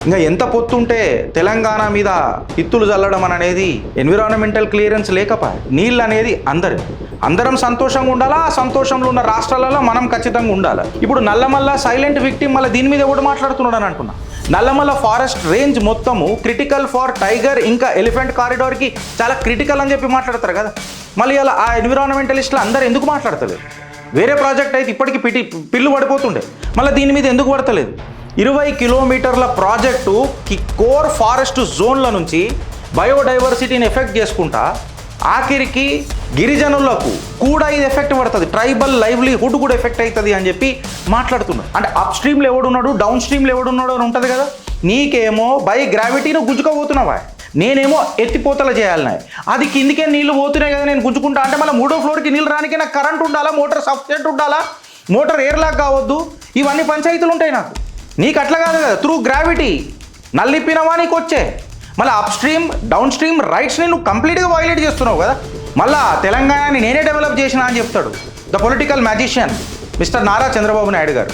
ఇంకా ఎంత పొత్తుంటే తెలంగాణ మీద ఇత్తులు చల్లడం అనేది ఎన్విరాన్మెంటల్ క్లియరెన్స్ లేకపోయే. నీళ్ళు అనేది అందరం సంతోషంగా ఉండాలా, ఆ సంతోషంలో ఉన్న రాష్ట్రాలలో మనం ఖచ్చితంగా ఉండాలి. ఇప్పుడు నల్లమల్ల సైలెంట్ విక్టిమ్ మళ్ళీ దీని మీద కూడా మాట్లాడుతున్నాడు అని అంటున్నా. నల్లమల్ల ఫారెస్ట్ రేంజ్ మొత్తము క్రిటికల్ ఫార్ టైగర్ ఇంకా ఎలిఫెంట్ కారిడార్కి చాలా క్రిటికల్ అని చెప్పి మాట్లాడతారు కదా. మళ్ళీ అలా ఆ ఎన్విరాన్మెంటలిస్టులు అందరు ఎందుకు మాట్లాడతలేదు? వేరే ప్రాజెక్ట్ అయితే ఇప్పటికీ పిల్లు పడిపోతుండే, మళ్ళీ దీని మీద ఎందుకు పడతలేదు? 20 కిలోమీటర్ల ప్రాజెక్టు కోర్ ఫారెస్ట్ జోన్ల నుంచి బయోడైవర్సిటీని ఎఫెక్ట్ చేసుకుంటా ఆఖరికి గిరిజనులకు కూడా ఇది ఎఫెక్ట్ పడుతుంది, ట్రైబల్ లైవ్లీహుడ్ కూడా ఎఫెక్ట్ అవుతుంది అని చెప్పి మాట్లాడుతున్నాడు. అంటే అప్ స్ట్రీమ్లో ఎవడున్నాడు, డౌన్ స్ట్రీమ్లో ఎవడున్నాడు అని ఉంటుంది కదా. నీకేమో బై గ్రావిటీను గుంజుకోబోతున్నావా, నేనేమో ఎత్తిపోతలు చేయాలన్నా, అది కిందికే నీళ్లు పోతున్నాయి కదా నేను గుంజుకుంటా అంటే మళ్ళీ 3వ ఫ్లోర్కి నీళ్ళు రానికే నాకు కరెంట్ ఉండాలా, మోటార్ సబ్స్టేట్ ఉండాలా, మోటార్ ఎయిర్ లాక్ కావద్దు, ఇవన్నీ పంచాయతీలు ఉంటాయి నాకు. నీకు అట్లా కాదు కదా, త్రూ గ్రావిటీ నల్లిప్పినవా నీకు వచ్చే. మళ్ళీ అప్ స్ట్రీమ్ డౌన్ స్ట్రీమ్ రైట్స్ని నువ్వు కంప్లీట్గా వైలేట్ చేస్తున్నావు కదా. మళ్ళీ తెలంగాణని నేనే డెవలప్ చేసినా అని చెప్తాడు the political magician mister Nara Chandrababu Naidu గారు.